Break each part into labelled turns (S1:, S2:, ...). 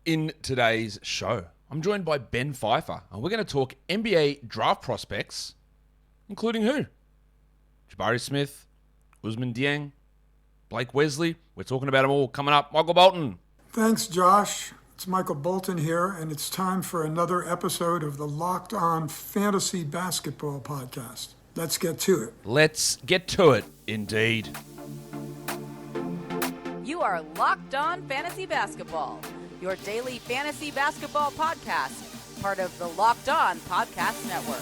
S1: In today's show, I'm joined by Ben Pfeifer, and we're going to talk NBA draft prospects, including who? Jabari Smith, Ousmane Dieng, Blake Wesley. We're talking about them all coming up. Michael Bolton.
S2: Thanks, Josh. It's Michael Bolton here, and it's time for another episode of the Locked On Fantasy Basketball Podcast. Let's get to it.
S1: Let's get to it, indeed.
S3: You are Locked On Fantasy Basketball, your daily fantasy basketball podcast, part of the Locked On Podcast Network.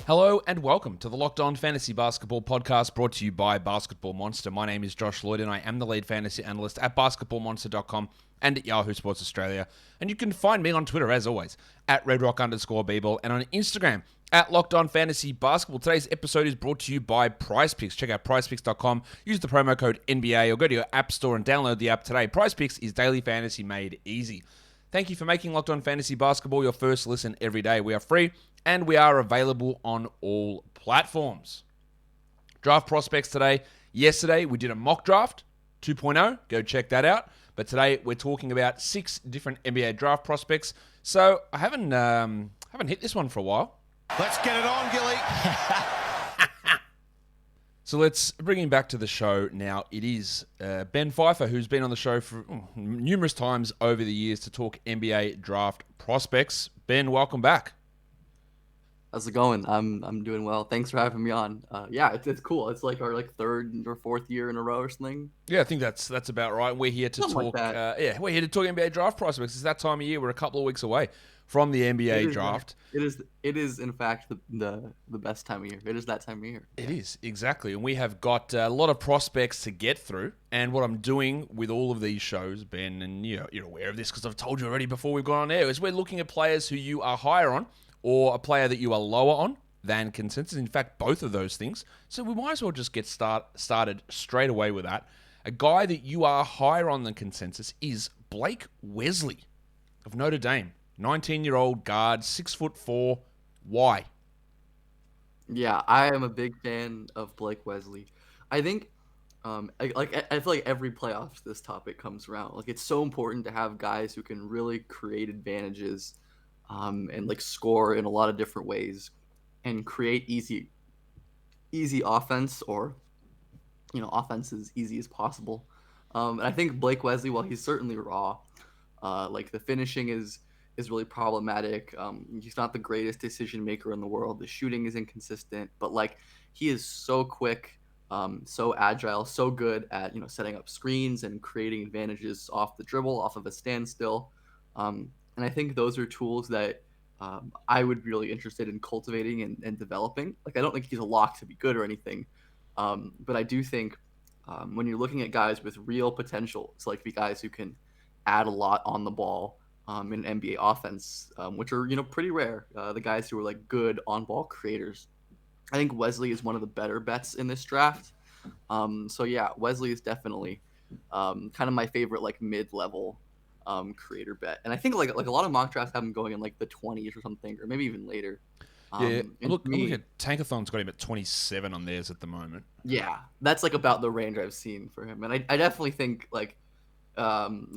S1: Hello and welcome to the Locked On Fantasy Basketball Podcast, brought to you by Basketball Monster. My name is Josh Lloyd and I am the lead fantasy analyst at basketballmonster.com and at Yahoo Sports Australia. And you can find me on Twitter, as always, at redrock_bball and on Instagram at Locked On Fantasy Basketball. Today's episode is brought to you by PrizePicks. Check out PrizePicks.com, use the promo code NBA or go to your app store and download the app today. PrizePicks is daily fantasy made easy. Thank you for making Locked On Fantasy Basketball your first listen every day. We are free and we are available on all platforms. Draft prospects today. Yesterday, we did a mock draft 2.0. Go check that out. But today, we're talking about 6 different NBA draft prospects. So I haven't hit this one for a while.
S4: Let's get it on, Gilly.
S1: So let's bring him back to the show now. It is Ben Pfeifer, who's been on the show for numerous times over the years to talk NBA draft prospects. Ben, welcome back.
S5: How's it going? I'm doing well. Thanks for having me on. It's cool. It's like our third or fourth year in a row or something.
S1: Yeah, I think that's about right. We're here to
S5: Something
S1: talk.
S5: like that.
S1: We're here to talk NBA draft prospects. It's that time of year. We're a couple of weeks away from the NBA draft.
S5: It is in fact the best time of year. It is that time of year.
S1: It is, exactly. And we have got a lot of prospects to get through. And what I'm doing with all of these shows, Ben, and you're aware of this because I've told you already before we've gone on air, is we're looking at players who you are higher on or a player that you are lower on than consensus. In fact, both of those things. So we might as well just get started straight away with that. A guy that you are higher on than consensus is Blake Wesley of Notre Dame. 19-year-old guard, 6'4". Why?
S5: Yeah, I am a big fan of Blake Wesley. I think, I feel like every playoffs this topic comes around. Like, it's so important to have guys who can really create advantages, and score in a lot of different ways, and create easy offense, or offense as easy as possible. And I think Blake Wesley, while he's certainly raw, the finishing is really problematic. He's not the greatest decision maker in the world. The shooting is inconsistent, but he is so quick, so agile, so good at setting up screens and creating advantages off the dribble, off of a standstill. And I think those are tools that I would be really interested in cultivating and developing. I don't think he's a lock to be good or anything, but I do think when you're looking at guys with real potential, it's the guys who can add a lot on the ball in NBA offense, which are pretty rare. The guys who are good on-ball creators. I think Wesley is one of the better bets in this draft. So yeah, Wesley is definitely kind of my favorite mid-level creator bet. And I think like a lot of mock drafts have him going in the 20s or something, or maybe even later.
S1: Look at Tankathon's got him at 27 on theirs at the moment.
S5: Yeah, that's about the range I've seen for him. And I definitely think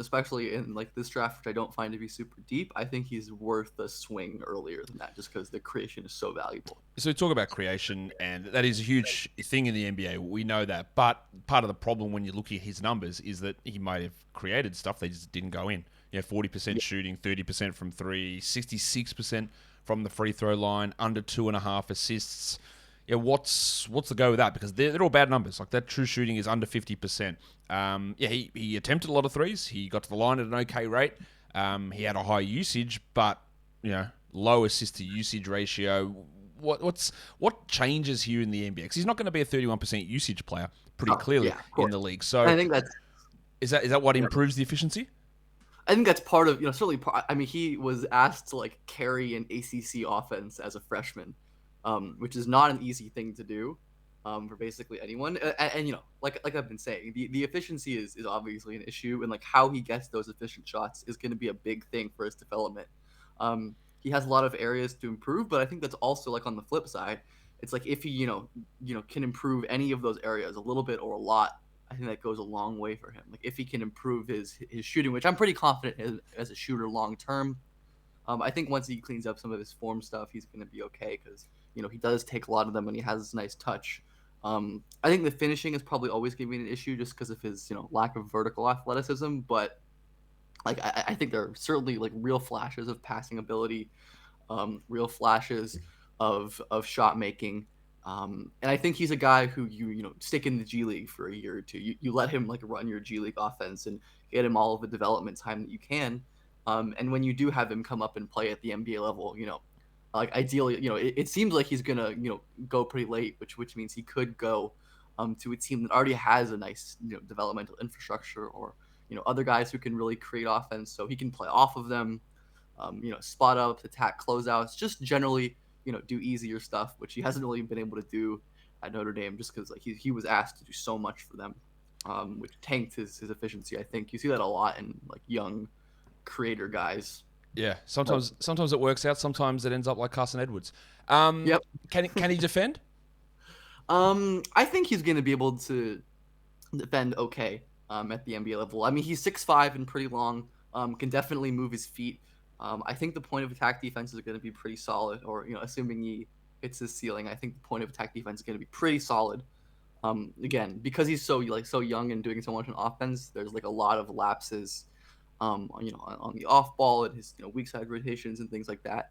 S5: especially in this draft, which I don't find to be super deep, I think he's worth a swing earlier than that, just because the creation is so valuable.
S1: So we talk about creation, and that is a huge thing in the NBA. We know that, but part of the problem when you look at his numbers is that he might have created stuff that just didn't go in. 40% shooting, 30% from three, 66% from the free throw line, under 2.5 assists. Yeah, what's the go with that? Because they're all bad numbers. That true shooting is under 50%. He attempted a lot of threes. He got to the line at an okay rate. He had a high usage, but low assist to usage ratio. What changes here in the NBA? Because he's not going to be a 31% usage player, pretty clearly in the league. So
S5: I think
S1: is that what improves the efficiency?
S5: I think that's part of certainly. I mean, he was asked to carry an ACC offense as a freshman, which is not an easy thing to do. For basically anyone. And like I've been saying, the efficiency is obviously an issue, and how he gets those efficient shots is going to be a big thing for his development. He has a lot of areas to improve, but I think that's also on the flip side, it's like if he can improve any of those areas a little bit or a lot, I think that goes a long way for him. Like if he can improve his shooting, which I'm pretty confident as a shooter long term. I think once he cleans up some of his form stuff, he's going to be okay because he does take a lot of them and he has this nice touch. I think the finishing is probably always going to be an issue just because of his lack of vertical athleticism. But like I think there are certainly like real flashes of passing ability, real flashes of shot making. And I think he's a guy who you stick in the G League for a year or two. You let him like run your G League offense and get him all of the development time that you can. And when you do have him come up and play at the NBA level, like ideally, it seems like he's gonna go pretty late, which means he could go to a team that already has a nice developmental infrastructure or other guys who can really create offense, so he can play off of them. Spot up, attack, closeouts, just generally do easier stuff, which he hasn't really been able to do at Notre Dame just because like he was asked to do so much for them, which tanked his efficiency. I think you see that a lot in like young creator guys.
S1: Yeah, sometimes it works out. Sometimes it ends up like Carson Edwards.
S5: Yep.
S1: Can he defend?
S5: I think he's going to be able to defend okay at the NBA level. I mean, he's 6'5" and pretty long. Can definitely move his feet. I think the point of attack defense is going to be pretty solid, or assuming he hits his ceiling, I think the point of attack defense is going to be pretty solid. Again, because he's so young and doing so much on offense, there's like a lot of lapses, on the off ball and his weak side rotations and things like that.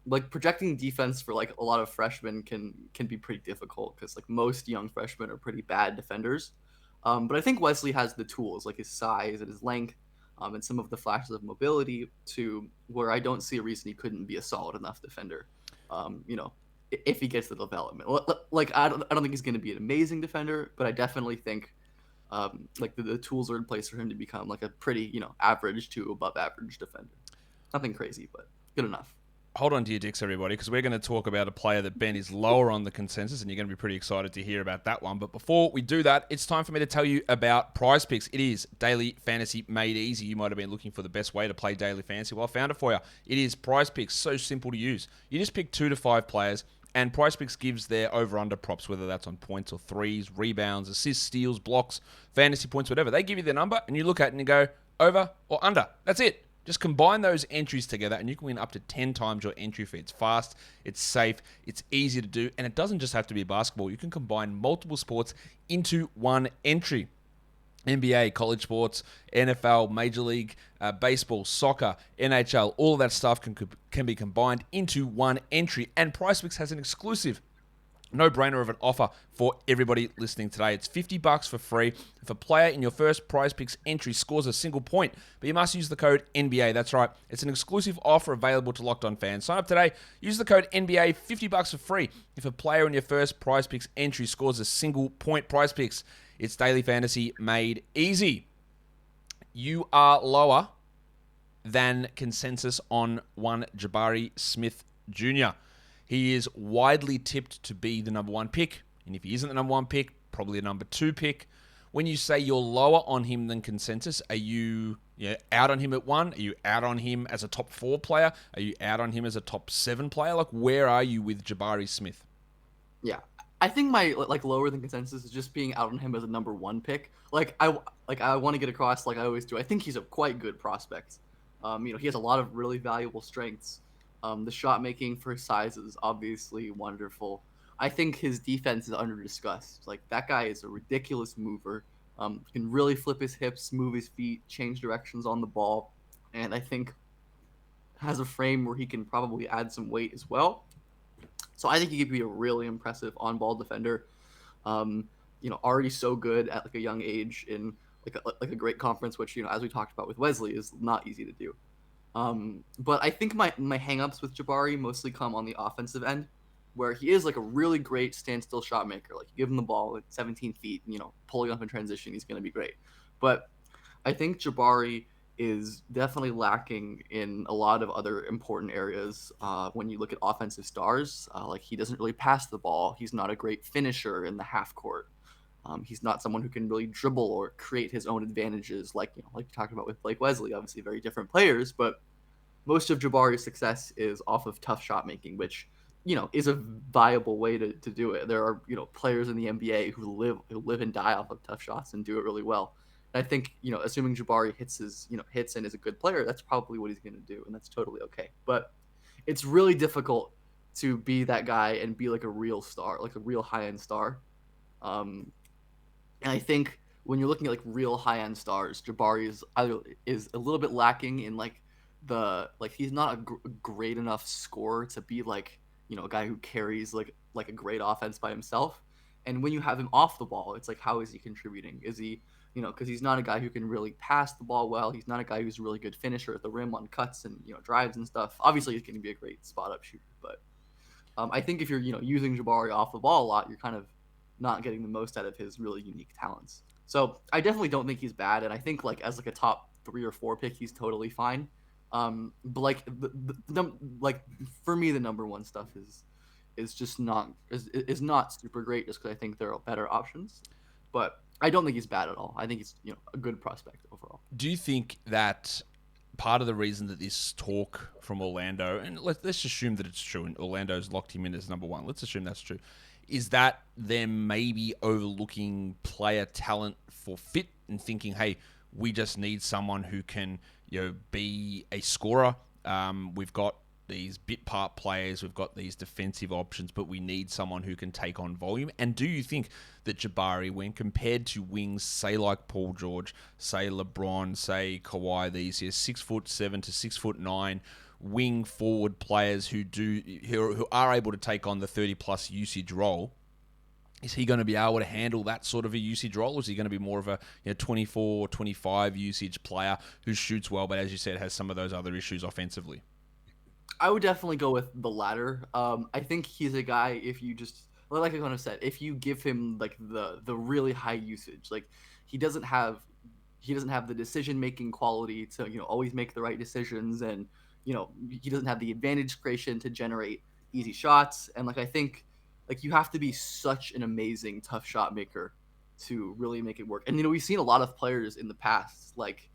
S5: Like projecting defense for like a lot of freshmen can be pretty difficult because like most young freshmen are pretty bad defenders. But I think Wesley has the tools, like his size and his length, and some of the flashes of mobility to where I don't see a reason he couldn't be a solid enough defender. If he gets the development, like I don't think he's going to be an amazing defender, but I definitely think like the tools are in place for him to become like a pretty average to above average defender. Nothing crazy, but good enough.
S1: Hold on to your dicks, everybody, because we're going to talk about a player that Ben is lower on the consensus, and you're going to be pretty excited to hear about that one. But before we do that, it's time for me to tell you about PrizePicks. It is daily fantasy made easy. You might have been looking for the best way to play daily fantasy. Well, I found it for you. It is PrizePicks, so simple to use. You just pick 2 to 5 players, and PrizePicks gives their over-under props, whether that's on points or threes, rebounds, assists, steals, blocks, fantasy points, whatever. They give you the number, and you look at it and you go, over or under. That's it. Just combine those entries together and you can win up to 10 times your entry fee. It's fast, it's safe, it's easy to do, and it doesn't just have to be basketball. You can combine multiple sports into one entry. NBA, college sports, NFL, Major League, baseball, soccer, NHL, all of that stuff can be combined into one entry. And PrizePicks has an exclusive no-brainer of an offer for everybody listening today. It's $50 for free if a player in your first PrizePicks entry scores a single point, but you must use the code NBA. That's right. It's an exclusive offer available to Locked On fans. Sign up today. Use the code NBA, $50 for free if a player in your first PrizePicks entry scores a single point. PrizePicks, it's daily fantasy made easy. You are lower than consensus on one Jabari Smith Jr. He is widely tipped to be the number 1 pick. And if he isn't the number 1 pick, probably a number 2 pick. When you say you're lower on him than consensus, are you out on him at 1? Are you out on him as a top 4 player? Are you out on him as a top 7 player? Like, where are you with Jabari Smith?
S5: Yeah. I think my like lower than consensus is just being out on him as a number 1 pick. I want to get across, like I always do. I think he's a quite good prospect. He has a lot of really valuable strengths. The shot making for his size is obviously wonderful. I think his defense is under discussed. Like that guy is a ridiculous mover. Can really flip his hips, move his feet, change directions on the ball, and I think has a frame where he can probably add some weight as well. So I think he could be a really impressive on-ball defender. Already so good at like a young age in like a great conference, which as we talked about with Wesley is not easy to do. But I think my hangups with Jabari mostly come on the offensive end, where he is like a really great standstill shot maker. Like you give him the ball at 17 feet, pulling up in transition, he's going to be great. But I think Jabari is definitely lacking in a lot of other important areas. When you look at offensive stars, like he doesn't really pass the ball. He's not a great finisher in the half court. He's not someone who can really dribble or create his own advantages, like you talked about with Blake Wesley. Obviously, very different players, but most of Jabari's success is off of tough shot making, which is a viable way to do it. There are, players in the NBA who live and die off of tough shots and do it really well. And I think, assuming Jabari hits and is a good player, that's probably what he's going to do, and that's totally okay. But it's really difficult to be that guy and be like a real star, like a real high-end star. And I think when you're looking at like real high-end stars, Jabari is a little bit lacking in like he's not a great enough scorer to be like, a guy who carries like a great offense by himself. And when you have him off the ball, it's like, how is he contributing? Is he, because he's not a guy who can really pass the ball well. He's not a guy who's a really good finisher at the rim on cuts and drives and stuff. Obviously, he's going to be a great spot up shooter, but I think if you're using Jabari off the ball a lot, you're kind of not getting the most out of his really unique talents. So I definitely don't think he's bad, and I think like as like a top 3 or 4 pick, he's totally fine. But like like for me, the number one stuff is just not super great, just because I think there are better options. But I don't think he's bad at all. I think he's a good prospect overall.
S1: Do you think that part of the reason that this talk from Orlando, and let's assume that it's true, and Orlando's locked him in as number one, let's assume that's true, is that them maybe overlooking player talent for fit and thinking, hey, we just need someone who can be a scorer. We've got these bit part players, we've got these defensive options, but we need someone who can take on volume. And do you think that Jabari, when compared to wings, say like Paul George, say LeBron, say Kawhi, these 6'7" to 6'9" wing forward players who are able to take on the 30+ usage role, is he going to be able to handle that sort of a usage role? Or is he going to be more of a 24, 25 usage player who shoots well, but as you said, has some of those other issues offensively?
S5: I would definitely go with the latter. I think he's a guy, if you just, like I kind of said, if you give him like the really high usage, like he doesn't have the decision making quality to always make the right decisions, and he doesn't have the advantage creation to generate easy shots. And like I think like you have to be such an amazing tough shot maker to really make it work. And we've seen a lot of players in the past like.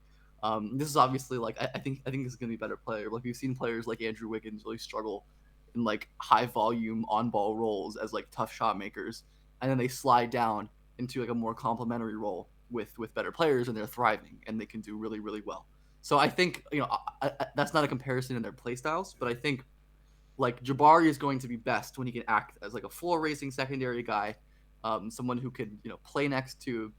S5: This is obviously like I think this is gonna be a better player. Like we've seen players like Andrew Wiggins really struggle in like high volume on ball roles as like tough shot makers, and then they slide down into like a more complementary role with better players, and they're thriving and they can do really really well. So I think that's not a comparison in their play styles, but I think like Jabari is going to be best when he can act as like a floor racing secondary guy, someone who could play next to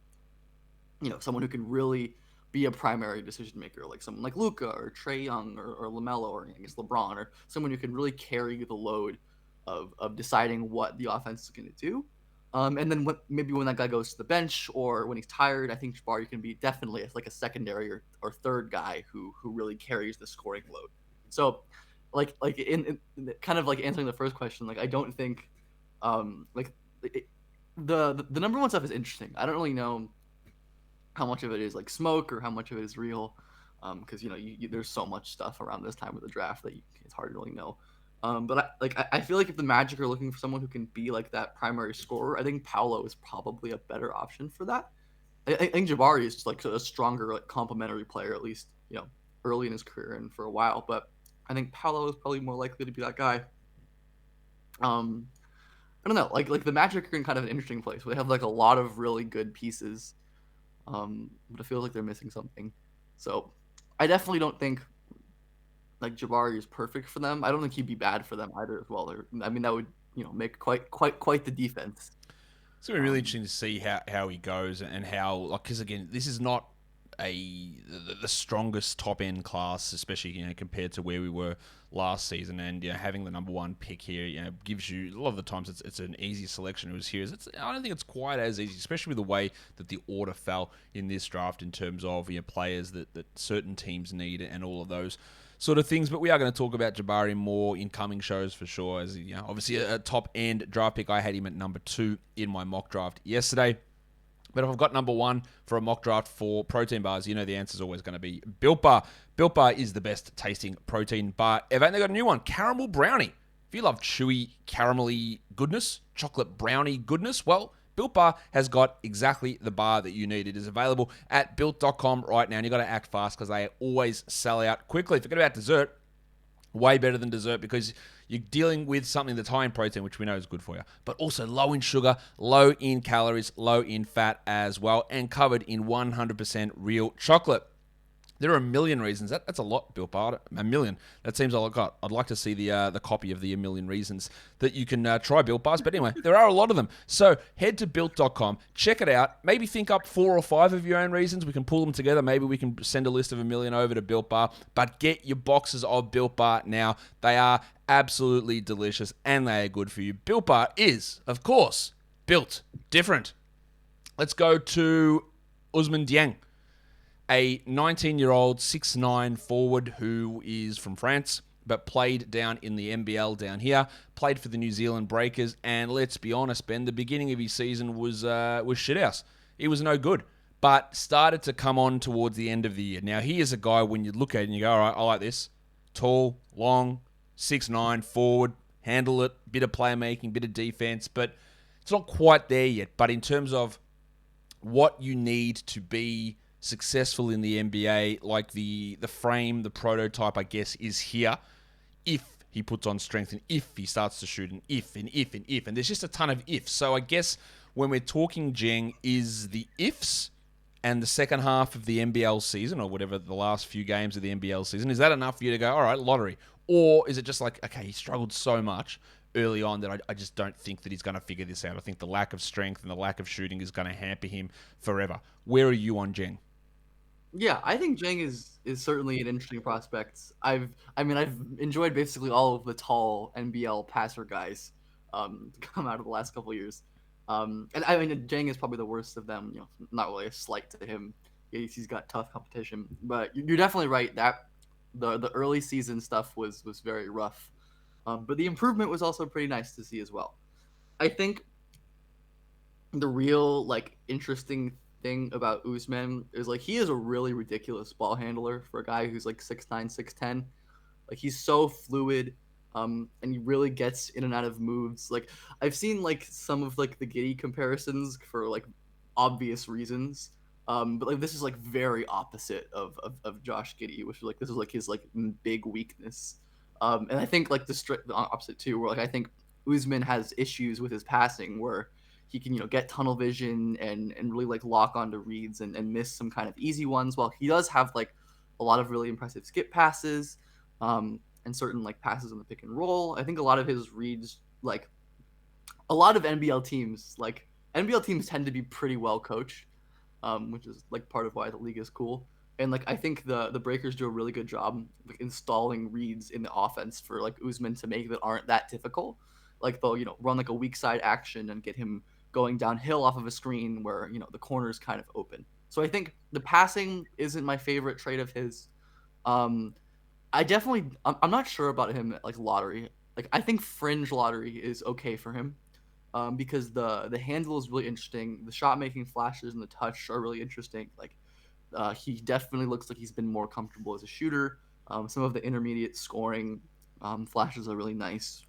S5: someone who can really be a primary decision maker, like someone like Luka or Trae Young or LaMelo or I guess LeBron, or someone who can really carry the load of deciding what the offense is going to do. And then maybe when that guy goes to the bench or when he's tired, I think Jabari can be definitely like a secondary or third guy who really carries the scoring load. So like in kind of like answering the first question, like I don't think the number one stuff is interesting. I don't really know how much of it is like smoke or how much of it is real, because there's so much stuff around this time of the draft that it's hard to really know. But I feel like if the Magic are looking for someone who can be like that primary scorer, I think Paolo is probably a better option for that. I think Jabari is just like a stronger like complementary player, at least early in his career and for a while. But I think Paolo is probably more likely to be that guy. I don't know, like the Magic are in kind of an interesting place where they have like a lot of really good pieces. But it feels like they're missing something. So I definitely don't think like Jabari is perfect for them. I don't think he'd be bad for them either as well. I mean, that would make quite the defense.
S1: It's going to be really interesting to see how he goes and how, like, because again, this is not the strongest top end class, especially compared to where we were last season, and having the number one pick here gives you a lot of the times it's an easy selection. It was here. I don't think it's quite as easy, especially with the way that the order fell in this draft in terms of players that certain teams need and all of those sort of things. But we are going to talk about Jabari more in coming shows for sure, as obviously a top end draft pick. I had him at number 2 in my mock draft yesterday. But if I've got number 1 for a mock draft for protein bars, the answer is always going to be Built Bar. Built Bar is the best tasting protein bar ever. And they got a new one, Caramel Brownie. If you love chewy, caramelly goodness, chocolate brownie goodness, well, Built Bar has got exactly the bar that you need. It is available at built.com right now, and you've got to act fast because they always sell out quickly. Forget about dessert. Way better than dessert because you're dealing with something that's high in protein, which we know is good for you, but also low in sugar, low in calories, low in fat as well, and covered in 100% real chocolate. There are a million reasons. That's a lot, Built Bar. A million. That seems all I got. I'd like to see the copy of the A Million Reasons that you can try Built Bars. But anyway, there are a lot of them. So head to Built.com. Check it out. Maybe think up 4 or 5 of your own reasons. We can pull them together. Maybe we can send a list of a million over to Built Bar. But get your boxes of Built Bar now. They are absolutely delicious and they are good for you. Built Bar is, of course, built different. Let's go to Ousmane Dieng, a 19-year-old 6'9" forward who is from France, but played down in the NBL down here, played for the New Zealand Breakers, and let's be honest, Ben, the beginning of his season was shithouse. He was no good, but started to come on towards the end of the year. Now, he is a guy, when you look at it and you go, all right, I like this. Tall, long, 6'9", forward, handle it, bit of playmaking, bit of defense, but it's not quite there yet. But in terms of what you need to be successful in the NBA, like the frame, the prototype, I guess, is here if he puts on strength and if he starts to shoot and if. And there's just a ton of ifs. So I guess when we're talking Dieng is the ifs and the second half of the NBL season or whatever, the last few games of the NBL season, is that enough for you to go, all right, lottery? Or is it just like, okay, he struggled so much early on that I just don't think that he's going to figure this out. I think the lack of strength and the lack of shooting is going to hamper him forever. Where are you on Dieng?
S5: Yeah, I think Dieng is certainly an interesting prospect. I've enjoyed basically all of the tall NBL passer guys come out of the last couple of years. And I mean Dieng is probably the worst of them, not really a slight to him. He's got tough competition, but you're definitely right that the early season stuff was very rough. But the improvement was also pretty nice to see as well. I think the real interesting thing about Ousmane is he is a really ridiculous ball handler for a guy who's 6'9", 6'10". He's so fluid, and he really gets in and out of moves. I've seen some of the Giddy comparisons for obvious reasons. But this is very opposite of Josh Giddey, which is this is his big weakness. And I think the opposite too, where I think Ousmane has issues with his passing where he can get tunnel vision and really lock onto reads and miss some kind of easy ones. While he does have a lot of really impressive skip passes, and certain passes in the pick and roll. I think a lot of his reads, a lot of NBL teams tend to be pretty well coached, which is part of why the league is cool. And I think the Breakers do a really good job installing reads in the offense for Ousmane to make that aren't that difficult. They'll run a weak side action and get him going downhill off of a screen where the corner is kind of open. So I think the passing isn't my favorite trait of his. I'm not sure about him at lottery. I think fringe lottery is okay for him, because the handle is really interesting. The shot making flashes and the touch are really interesting. He definitely looks like he's been more comfortable as a shooter. Some of the intermediate scoring flashes are really nice.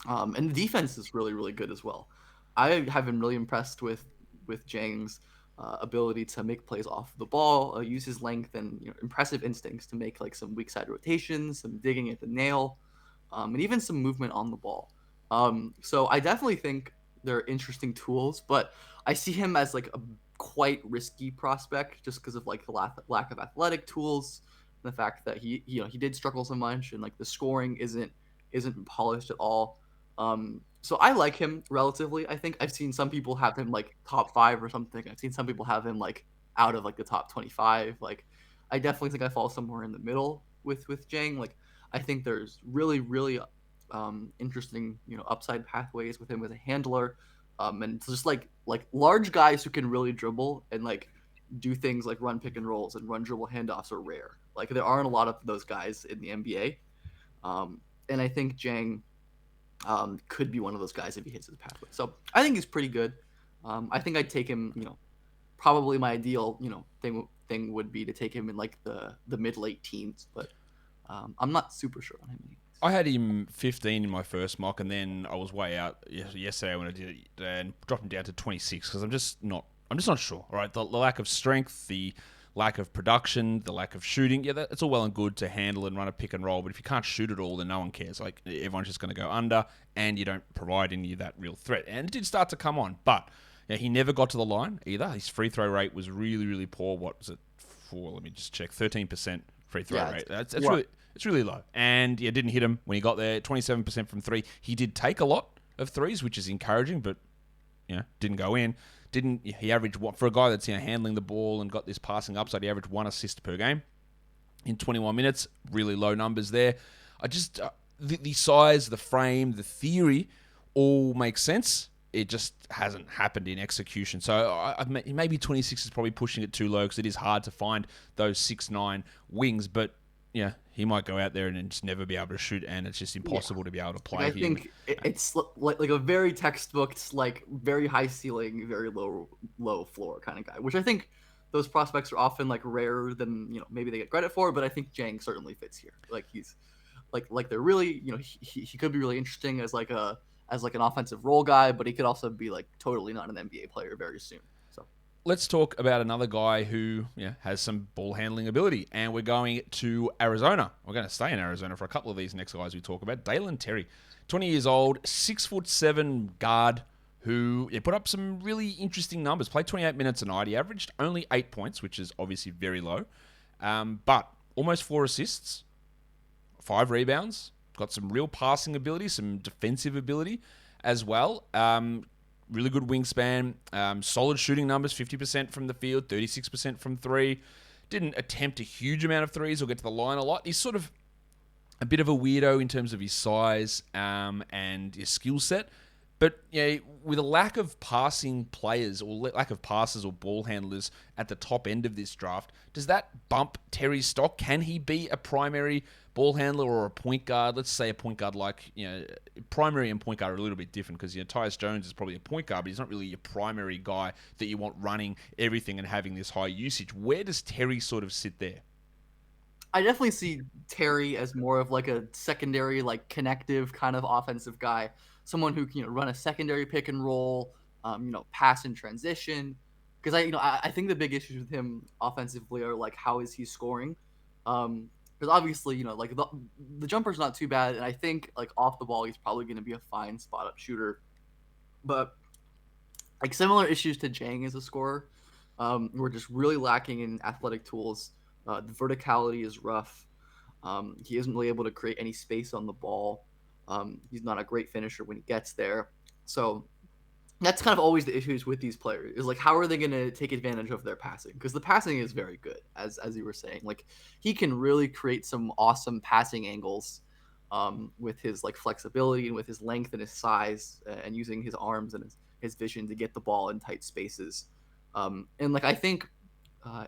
S5: And the defense is really, really good as well. I have been really impressed with Dieng's ability to make plays off the ball, use his length and impressive instincts to make some weak side rotations, some digging at the nail, and even some movement on the ball. So I definitely think they're interesting tools, but I see him as a quite risky prospect just because of the lack of athletic tools, and the fact that he did struggle so much and the scoring isn't polished at all. So I like him relatively. I think I've seen some people have him top 5 or something. I've seen some people have him out of the top 25. I definitely think I fall somewhere in the middle with Dieng. I think there's really, really interesting upside pathways with him as a handler, and just large guys who can really dribble and do things like run pick and rolls and run dribble handoffs are rare. There aren't a lot of those guys in the NBA, and I think Dieng could be one of those guys if he hits his pathway. So I think he's pretty good. I think I'd take him. Probably my ideal thing would be to take him in the mid-late teens, but I'm not super sure on him anyways.
S1: I had him 15 in my first mock, and then I was way out yesterday when I did it and dropped him down to 26 because I'm just not sure. All right, the lack of strength, the lack of production, the lack of shooting. Yeah, it's all well and good to handle and run a pick and roll, but if you can't shoot it all, then no one cares. Like, everyone's just going to go under, and you don't provide any of that real threat. And it did start to come on, but he never got to the line either. His free throw rate was really, really poor. What was it for? Let me just check. 13% free throw rate. That's it's really low. And didn't hit him when he got there. 27% from three. He did take a lot of threes, which is encouraging, but didn't go in. He averaged, for a guy that's handling the ball and got this passing upside, he averaged 1 assist per game in 21 minutes. Really low numbers there. I just the size, the frame, the theory all makes sense. It just hasn't happened in execution. So maybe 26 is probably pushing it too low because it is hard to find those 6'9" wings. But he might go out there and just never be able to shoot, and it's just impossible to be able to play.
S5: I think it's like a very textbook, like very high ceiling, very low floor kind of guy, which I think those prospects are often like rarer than maybe they get credit for. But I think Dieng certainly fits here. Like he's like they're really he could be really interesting as like an offensive role guy, but he could also be like totally not an NBA player very soon.
S1: Let's talk about another guy who has some ball handling ability, and we're going to Arizona. We're going to stay in Arizona for a couple of these next guys we talk about. Dalen Terry, 20 years old, 6'7" guard, who put up some really interesting numbers. Played 28 minutes a night. He averaged only 8 points, which is obviously very low, but almost 4 assists, 5 rebounds. Got some real passing ability, some defensive ability as well. Really good wingspan, solid shooting numbers, 50% from the field, 36% from three. Didn't attempt a huge amount of threes or get to the line a lot. He's sort of a bit of a weirdo in terms of his size and his skill set. But with a lack of passing players or lack of passers or ball handlers at the top end of this draft, does that bump Terry's stock? Can he be a primary ball handler or a point guard? Let's say a point guard primary and point guard are a little bit different because Tyus Jones is probably a point guard, but he's not really your primary guy that you want running everything and having this high usage. Where does Terry sort of sit there?
S5: I definitely see Terry as more of like a secondary, like connective kind of offensive guy. Someone who can run a secondary pick and roll, pass in transition. Because I think the big issues with him offensively are like how is he scoring? Because obviously like the jumper's not too bad, and I think like off the ball he's probably going to be a fine spot up shooter. But like similar issues to Dieng as a scorer, we're just really lacking in athletic tools. The verticality is rough. He isn't really able to create any space on the ball. He's not a great finisher when he gets there. So that's kind of always the issues with these players is like, how are they going to take advantage of their passing? Because the passing is very good, as you were saying. Like he can really create some awesome passing angles with his like flexibility and with his length and his size and using his arms and his vision to get the ball in tight spaces. And like I think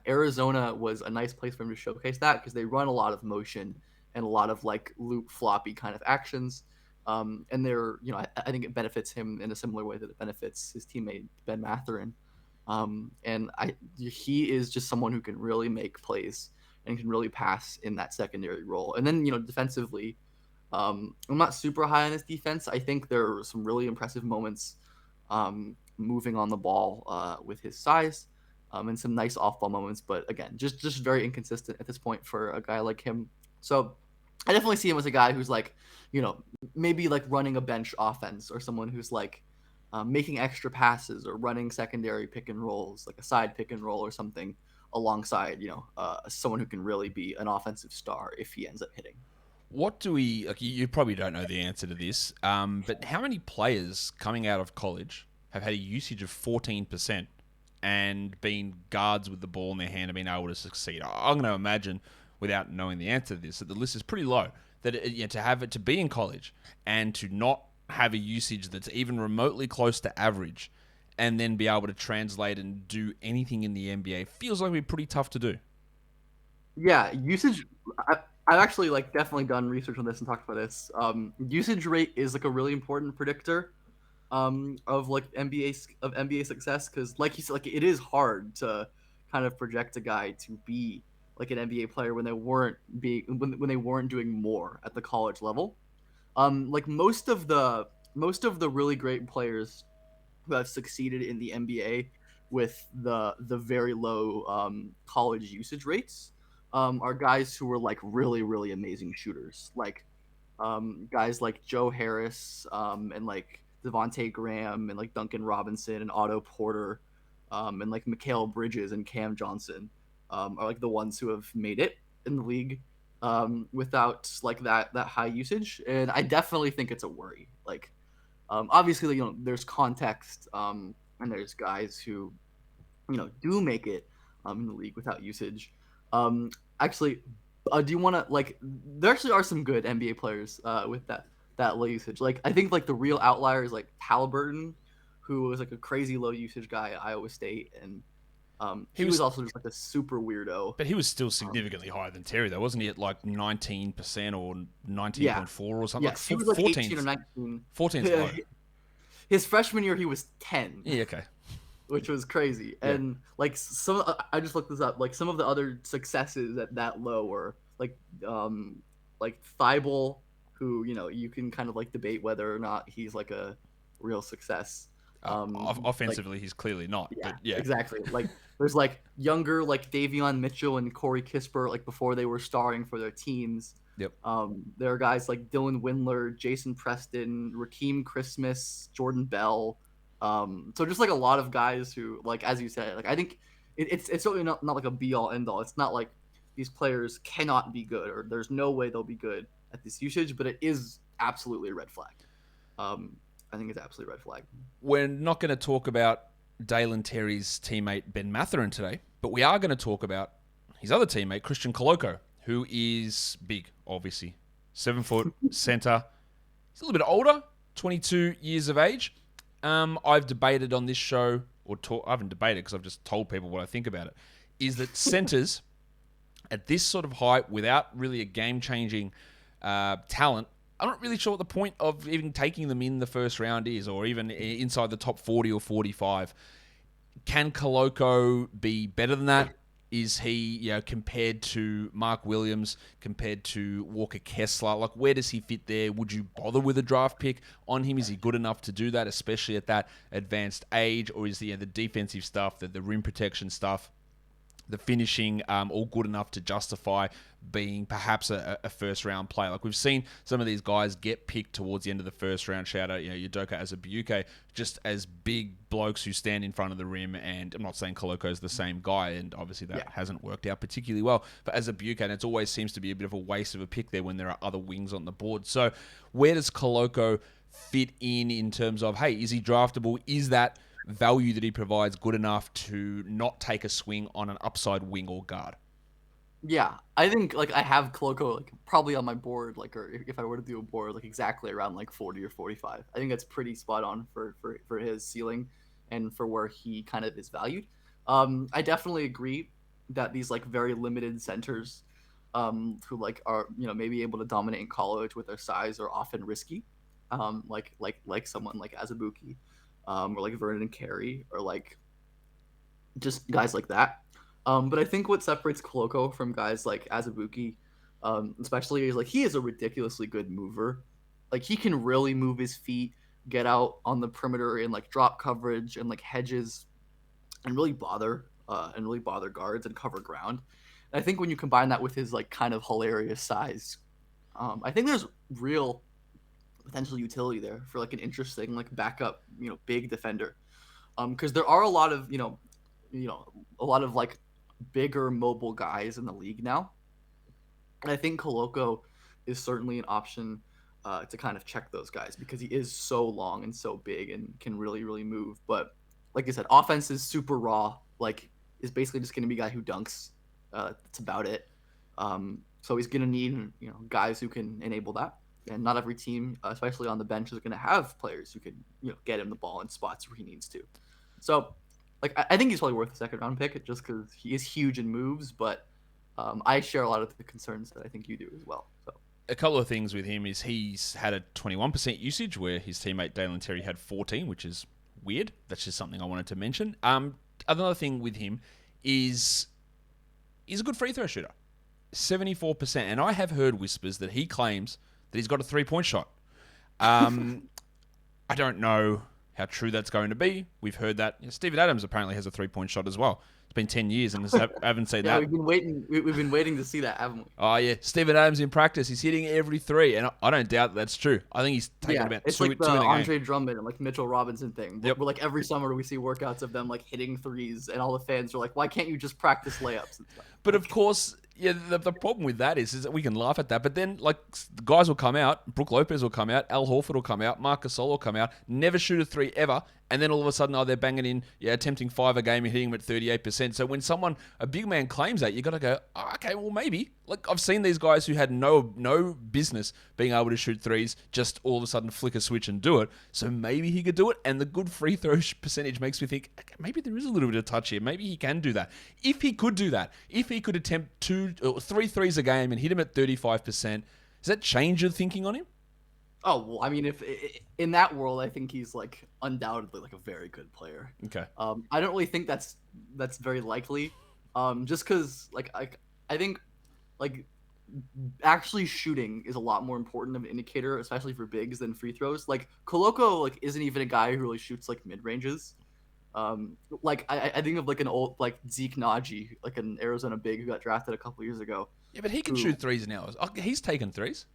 S5: Arizona was a nice place for him to showcase that because they run a lot of motion and a lot of like loop floppy kind of actions. And they're, I think it benefits him in a similar way that it benefits his teammate Ben Mathurin. He is just someone who can really make plays and can really pass in that secondary role. And then, defensively, I'm not super high on his defense. I think there are some really impressive moments moving on the ball with his size and some nice off-ball moments. But again, just very inconsistent at this point for a guy like him. So I definitely see him as a guy who's like, maybe like running a bench offense or someone who's like making extra passes or running secondary pick and rolls, like a side pick and roll or something alongside, someone who can really be an offensive star if he ends up hitting.
S1: What do we, like, you probably don't know the answer to this, but how many players coming out of college have had a usage of 14% and been guards with the ball in their hand and been able to succeed? I'm going to imagine, without knowing the answer to this, that the list is pretty low. That to have it to be in college and to not have a usage that's even remotely close to average, and then be able to translate and do anything in the NBA feels like it'd be pretty tough to do.
S5: Yeah, usage. I've actually like definitely done research on this and talked about this. Usage rate is like a really important predictor of like NBA success because, like you said, like it is hard to kind of project a guy to be like an NBA player when they weren't doing more at the college level. Like most of the really great players who have succeeded in the NBA with the very low college usage rates are guys who were like really really amazing shooters, like guys like Joe Harris and like Devontae Graham and like Duncan Robinson and Otto Porter and like Mikal Bridges and Cam Johnson are like the ones who have made it in the league without like that high usage. And I definitely think it's a worry. Like obviously, there's context and there's guys who do make it in the league without usage. Actually, do you want to like? There actually are some good NBA players with that low usage. Like I think like the real outlier is like Halliburton, who was like a crazy low usage guy at Iowa State, and he was also just like a super weirdo.
S1: But he was still significantly higher than Terry, though, wasn't he? At like 19% or 19.4 or something.
S5: Yeah, he was like 18 or 19.
S1: 14's low.
S5: His freshman year, he was 10.
S1: Yeah, okay.
S5: Which was crazy. Yeah. And like I just looked this up. Like some of the other successes at that low were like Thibault, who you can kind of like debate whether or not he's like a real success.
S1: Offensively, he's clearly not.
S5: Yeah,
S1: but yeah,
S5: exactly. Like there's like younger like Davion Mitchell and Corey Kispert like before they were starring for their teams.
S1: Yep.
S5: There are guys like Dylan Windler, Jason Preston, Rakeem Christmas, Jordan Bell. So just like a lot of guys who, like as you said, like I think it's certainly not like a be all end all. It's not like these players cannot be good or there's no way they'll be good at this usage, but it is absolutely a red flag. I think it's absolutely a red flag.
S1: We're not going to talk about Dalen Terry's teammate Ben Mathurin today, but we are going to talk about his other teammate Christian Koloko, who is big, obviously, 7 foot center. He's a little bit older, 22 years of age. I've debated on this show, I haven't debated because I've just told people what I think about it, is that centers at this sort of height without really a game-changing talent, I'm not really sure what the point of even taking them in the first round is, or even inside the top 40 or 45. Can Koloko be better than that? Is he, compared to Mark Williams, compared to Walker Kessler? Like, where does he fit there? Would you bother with a draft pick on him? Is he good enough to do that, especially at that advanced age? Or is the defensive stuff, the rim protection stuff, the finishing, all good enough to justify being perhaps a first-round player? Like, we've seen some of these guys get picked towards the end of the first round. Shout out, Udoka Azubuike, just as big blokes who stand in front of the rim. And I'm not saying Koloko's the same guy, and obviously that hasn't worked out particularly well for Azubuike, and it always seems to be a bit of a waste of a pick there when there are other wings on the board. So where does Koloko fit in terms of, hey, is he draftable? Is that value that he provides good enough to not take a swing on an upside wing or guard?
S5: Yeah, I think like I have Koloko like probably on my board, like, or if I were to do a board, like exactly around like 40 or 45. I think that's pretty spot on for his ceiling and for where he kind of is valued. I definitely agree that these like very limited centers who like are maybe able to dominate in college with their size are often risky. Like someone like Azubuike, or like Vernon and Carey, or like just guys like that. But I think what separates Koloko from guys like Azubuike, especially, is like he is a ridiculously good mover. Like he can really move his feet, get out on the perimeter in like drop coverage and like hedges, and really bother guards and cover ground. And I think when you combine that with his like kind of hilarious size, I think there's real potential utility there for like an interesting like backup big defender, because there are a lot of like bigger mobile guys in the league now, and I think Koloko is certainly an option to kind of check those guys because he is so long and so big and can really really move. But like I said, offense is super raw, like is basically just going to be a guy who dunks. That's about it. So he's going to need guys who can enable that. And not every team, especially on the bench, is going to have players who can, get him the ball in spots where he needs to. So, like, I think he's probably worth a second-round pick just because he is huge and moves. But I share a lot of the concerns that I think you do as well. So
S1: a couple of things with him is he's had a 21% usage where his teammate Dalen Terry had 14, which is weird. That's just something I wanted to mention. Another thing with him is he's a good free throw shooter, 74%. And I have heard whispers that he claims that he's got a 3-point shot. I don't know how true that's going to be. We've heard that Steven Adams apparently has a 3-point shot as well. It's been 10 years and I haven't seen
S5: Yeah,
S1: that.
S5: we've been waiting to see that, haven't we?
S1: Oh, yeah. Steven Adams in practice, he's hitting every three, and I don't doubt that's true. I think he's taking about
S5: it's
S1: two
S5: like the
S1: in a
S5: Andre
S1: game.
S5: Drummond and like Mitchell Robinson thing.
S1: Yep.
S5: Where like every summer we see workouts of them like hitting threes, and all the fans are like, "Why can't you just practice layups and stuff?"
S1: But of course, yeah, the problem with that is that we can laugh at that, but then like the guys will come out, Brook Lopez will come out, Al Horford will come out, Marc Gasol will come out, never shoot a three ever, and then all of a sudden, they're banging in, attempting 5 a game and hitting them at 38%. So when a big man claims that, you got to go, okay, well maybe. Like I've seen these guys who had no business being able to shoot threes, just all of a sudden flick a switch and do it. So maybe he could do it, and the good free throw percentage makes me think, okay, maybe there is a little bit of touch here. Maybe he can do that. If he could do that, if he could attempt 2 or 3 threes a game and hit him at 35%, does that change your thinking on him?
S5: Oh well, I mean, if in that world, I think he's like undoubtedly like a very good player.
S1: Okay.
S5: I don't really think that's very likely. Just because like I think like actually shooting is a lot more important of an indicator, especially for bigs, than free throws. Like Koloko like isn't even a guy who really shoots like mid ranges. Like I think of like an old like Zeke Naji, like an Arizona big who got drafted a couple years ago.
S1: Yeah, but he can shoot threes now. He's taken threes.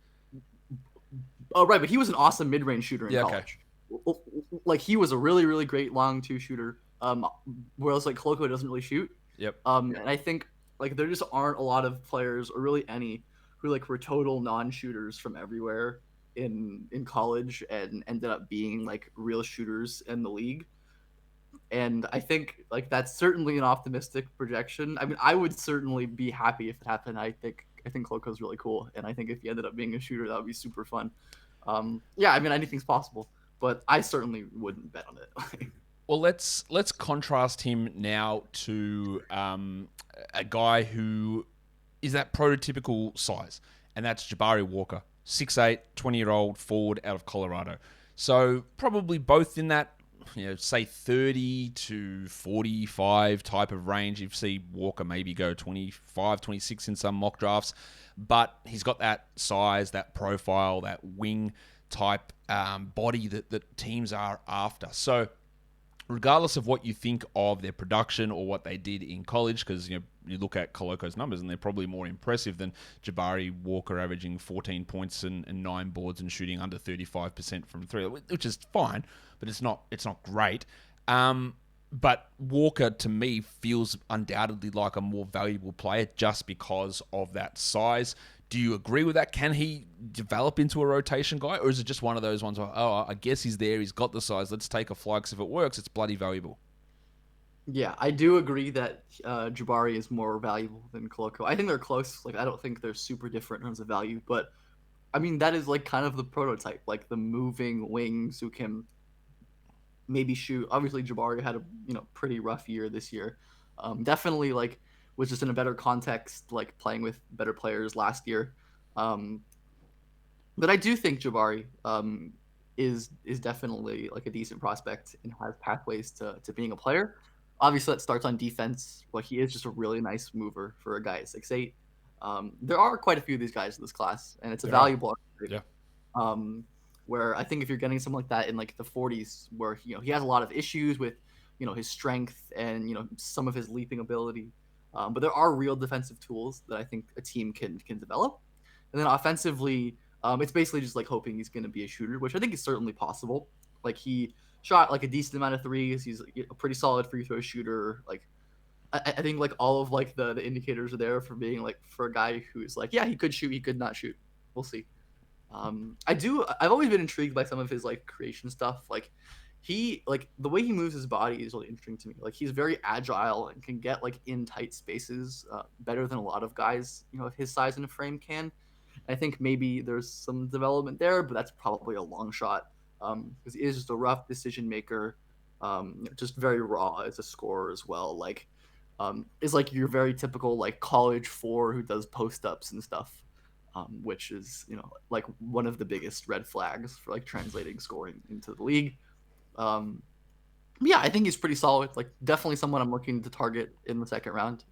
S5: Oh, right, but he was an awesome mid-range shooter in college. Okay. Like, he was a really, really great long two shooter, whereas, like, Koloko doesn't really shoot.
S1: Yep.
S5: And I think, like, there just aren't a lot of players, or really any, who, like, were total non-shooters from everywhere in college and ended up being, like, real shooters in the league. And I think, like, that's certainly an optimistic projection. I mean, I would certainly be happy if it happened. I think Koloko's really cool, and I think if he ended up being a shooter, that would be super fun. Yeah, I mean, anything's possible, but I certainly wouldn't bet on it.
S1: Well, let's contrast him now to a guy who is that prototypical size, and that's Jabari Walker, 6'8", 20-year-old forward out of Colorado. So probably both in that, say 30 to 45 type of range. You see Walker maybe go 25, 26 in some mock drafts, but he's got that size, that profile, that wing type body that teams are after. So regardless of what you think of their production or what they did in college, because you look at Koloko's numbers and they're probably more impressive than Jabari Walker averaging 14 points and 9 boards and shooting under 35% from three, which is fine, but it's not great. But Walker, to me, feels undoubtedly like a more valuable player just because of that size. Do you agree with that? Can he develop into a rotation guy? Or is it just one of those ones where, I guess he's there, he's got the size, let's take a fly, because if it works, it's bloody valuable?
S5: Yeah, I do agree that Jabari is more valuable than Koloko. I think they're close. Like, I don't think they're super different in terms of value, but I mean, that is like kind of the prototype, like the moving wings who can maybe shoot. Obviously, Jabari had a pretty rough year this year. Definitely like was just in a better context, like playing with better players last year. But I do think Jabari is definitely like a decent prospect and has pathways to being a player. Obviously, that starts on defense. But he is just a really nice mover for a guy at 6'8". There are quite a few of these guys in this class, and it's a valuable upgrade.
S1: Yeah.
S5: Where I think if you're getting someone like that in like the 40s, where he has a lot of issues with his strength and some of his leaping ability, but there are real defensive tools that I think a team can develop. And then offensively, it's basically just like hoping he's going to be a shooter, which I think is certainly possible. Like he shot like a decent amount of threes. He's a pretty solid free throw shooter. Like I think like all of like the indicators are there for being like for a guy who's like, yeah, he could shoot, he could not shoot. We'll see. I've always been intrigued by some of his like creation stuff. Like he like the way he moves his body is really interesting to me. Like he's very agile and can get like in tight spaces better than a lot of guys of his size and frame can. I think maybe there's some development there, but that's probably a long shot because he is just a rough decision maker, just very raw as a scorer as well. Like is like your very typical like college four who does post ups and stuff. Which is, like one of the biggest red flags for like translating scoring into the league. Yeah, I think he's pretty solid. Like definitely someone I'm looking to target in the second round.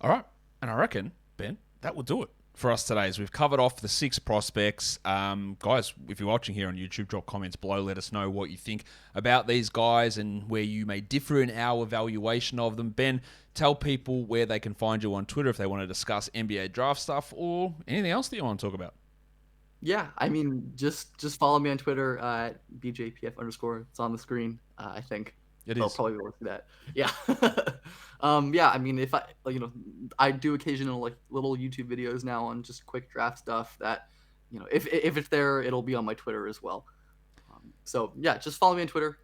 S1: All right. And I reckon, Ben, that will do it for us today is we've covered off the 6 prospects. Guys, if you're watching here on YouTube, drop comments below. Let us know what you think about these guys and where you may differ in our evaluation of them. Ben, tell people where they can find you on Twitter if they want to discuss NBA draft stuff or anything else that you want to talk about.
S5: Yeah, I mean, just follow me on Twitter at BJPF_. It's on the screen, I think. I'll probably go through that. Yeah. Yeah, I mean, if I do occasional like little YouTube videos now on just quick draft stuff that, if it's there, it'll be on my Twitter as well. So yeah, just follow me on Twitter.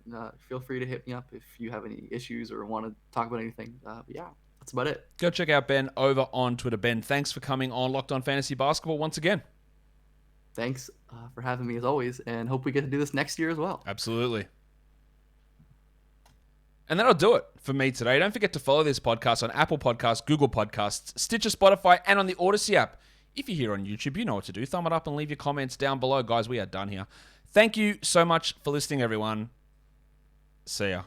S5: Feel free to hit me up if you have any issues or want to talk about anything. Yeah, that's about it.
S1: Go check out Ben over on Twitter. Ben, thanks for coming on Locked On Fantasy Basketball once again.
S5: Thanks for having me as always, and hope we get to do this next year as well.
S1: Absolutely. And that'll do it for me today. Don't forget to follow this podcast on Apple Podcasts, Google Podcasts, Stitcher, Spotify, and on the Odyssey app. If you're here on YouTube, you know what to do. Thumb it up and leave your comments down below. Guys, we are done here. Thank you so much for listening, everyone. See ya.